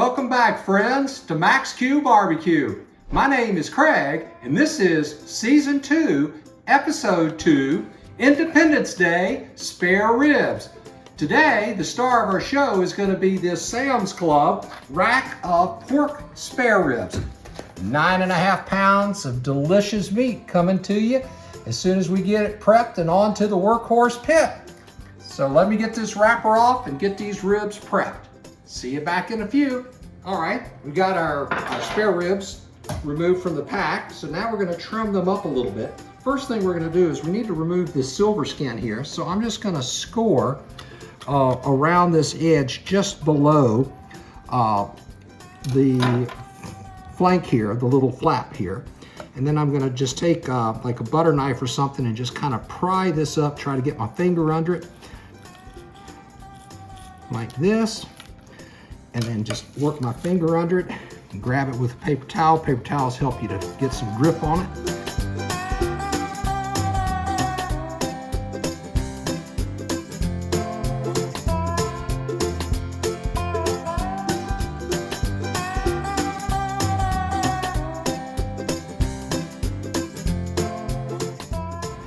Welcome back, friends, to Max Q Barbecue. My name is Craig, and this is Season 2, Episode 2, Independence Day Spare Ribs. Today, the star of our show is going to be this Sam's Club rack of pork spare ribs. 9.5 pounds of delicious meat coming to you as soon as we get it prepped and onto the workhorse pit. So let me get this wrapper off and get these ribs prepped. See you back in a few. All right, we got our spare ribs removed from the pack. So now we're gonna trim them up a little bit. First thing we're gonna do is we need to remove this silver skin here. So I'm just gonna score around this edge just below the flank here, the little flap here. And then I'm gonna just take like a butter knife or something and just kind of pry this up, try to get my finger under it, like this. And then just work my finger under it and grab it with a paper towel. Paper towels help you to get some grip on it.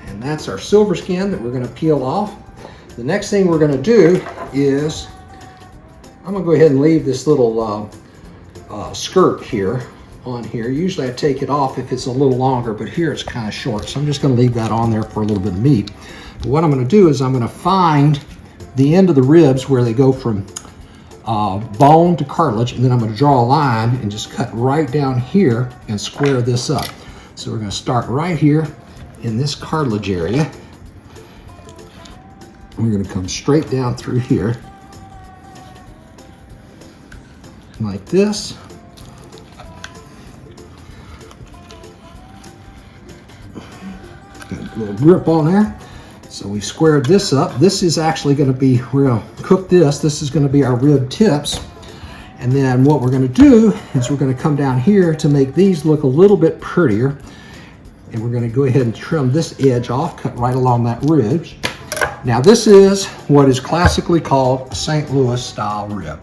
And that's our silver skin that we're going to peel off. The next thing we're going to do is I'm gonna go ahead and leave this little skirt here on here. Usually I take it off if it's a little longer, but here it's kind of short. So I'm just gonna leave that on there for a little bit of meat. But what I'm gonna do is I'm gonna find the end of the ribs where they go from bone to cartilage, and then I'm gonna draw a line and just cut right down here and square this up. So we're gonna start right here in this cartilage area. We're gonna come straight down through here, like this. Got a little grip on there. So we squared this up. This is actually going to be, we're going to cook this. This is going to be our rib tips. And then what we're going to do is we're going to come down here to make these look a little bit prettier. And we're going to go ahead and trim this edge off, cut right along that ridge. Now this is what is classically called a St. Louis style rib.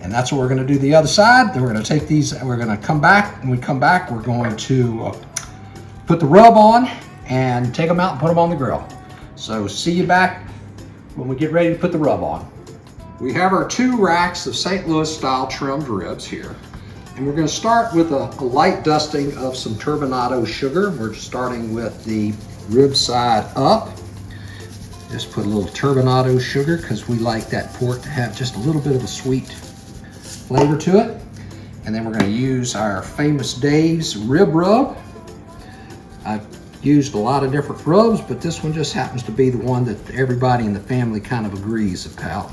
And that's what we're going to do the other side. Then we're going to take these and we're going to come back. When we come back, we're going to put the rub on and take them out and put them on the grill. So see you back when we get ready to put the rub on. We have our 2 racks of St. Louis style trimmed ribs here. And we're going to start with a light dusting of some turbinado sugar. We're starting with the rib side up. Just put a little turbinado sugar because we like that pork to have just a little bit of a sweet flavor to it. And then we're going to use our famous Dave's rib rub. I've used a lot of different rubs, but this one just happens to be the one that everybody in the family kind of agrees about.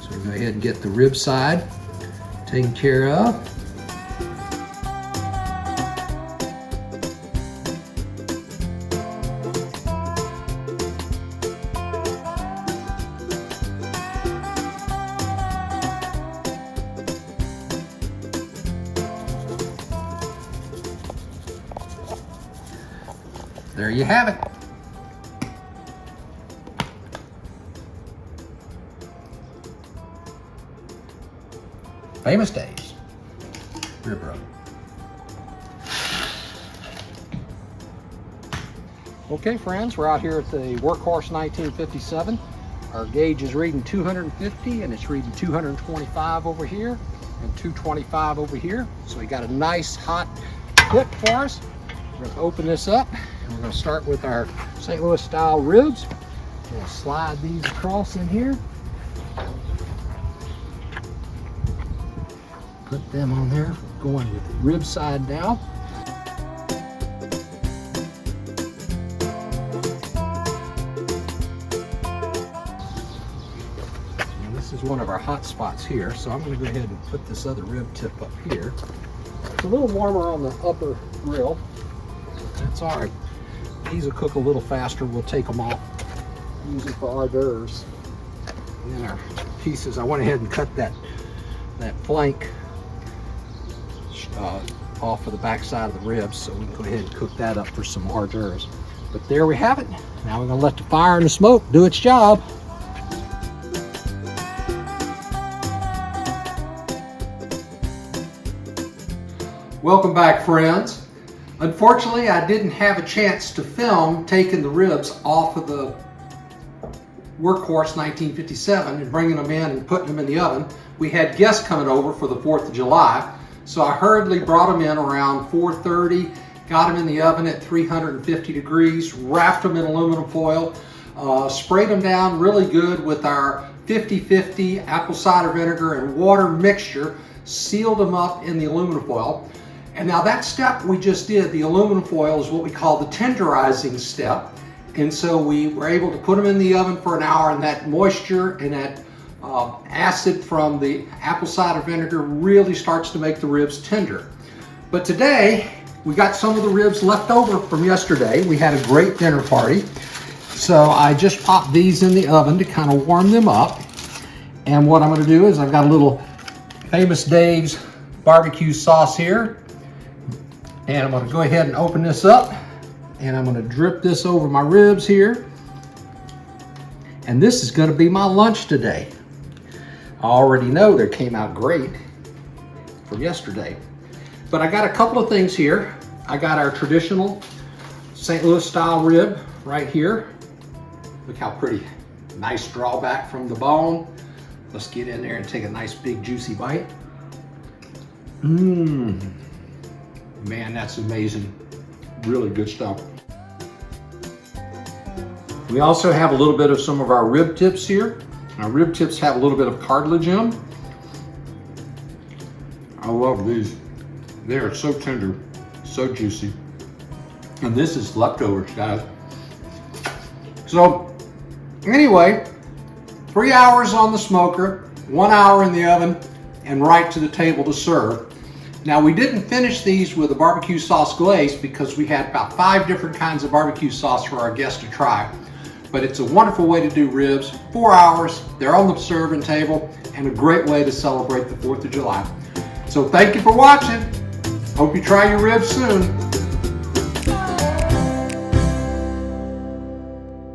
So we're going to go ahead and get the rib side taken care of. There you have it. Famous Dave's rib rub. Okay, friends, we're out here at the Workhorse 1957. Our gauge is reading 250 and it's reading 225 over here and 225 over here. So we got a nice hot pit for us. We're going to open this up. We're going to start with our St. Louis style ribs. We'll slide these across in here. Put them on there, going with the rib side down. And this is one of our hot spots here, so I'm going to go ahead and put this other rib tip up here. It's a little warmer on the upper grill. That's all right. These will cook a little faster. We'll take them off, use them for hors d'oeuvres. And then our pieces, I went ahead and cut that flank off of the back side of the ribs, so we can go ahead and cook that up for some hors d'oeuvres. But there we have it. Now we're going to let the fire and the smoke do its job. Welcome back, friends. Unfortunately, I didn't have a chance to film taking the ribs off of the Workhorse 1957 and bringing them in and putting them in the oven. We had guests coming over for the 4th of July, so I hurriedly brought them in around 4:30, got them in the oven at 350 degrees, wrapped them in aluminum foil, sprayed them down really good with our 50/50 apple cider vinegar and water mixture, sealed them up in the aluminum foil. And now that step we just did, the aluminum foil, is what we call the tenderizing step. And so we were able to put them in the oven for an hour, and that moisture and that acid from the apple cider vinegar really starts to make the ribs tender. But today, we got some of the ribs left over from yesterday. We had a great dinner party. So I just popped these in the oven to kind of warm them up. And what I'm gonna do is I've got a little Famous Dave's barbecue sauce here. And I'm gonna go ahead and open this up, and I'm gonna drip this over my ribs here. And this is gonna be my lunch today. I already know they came out great from yesterday. But I got a couple of things here. I got our traditional St. Louis style rib right here. Look how pretty. Nice drawback from the bone. Let's get in there and take a nice big juicy bite. Man, that's amazing. Really good stuff. We also have a little bit of some of our rib tips here. Our rib tips have a little bit of cartilage in them. I love these. They are so tender, so juicy. And this is leftovers, guys. So anyway, 3 hours on the smoker, 1 hour in the oven, and right to the table to serve. Now, we didn't finish these with a barbecue sauce glaze because we had about 5 different kinds of barbecue sauce for our guests to try. But it's a wonderful way to do ribs. 4 hours, they're on the serving table, and a great way to celebrate the 4th of July. So thank you for watching. Hope you try your ribs soon.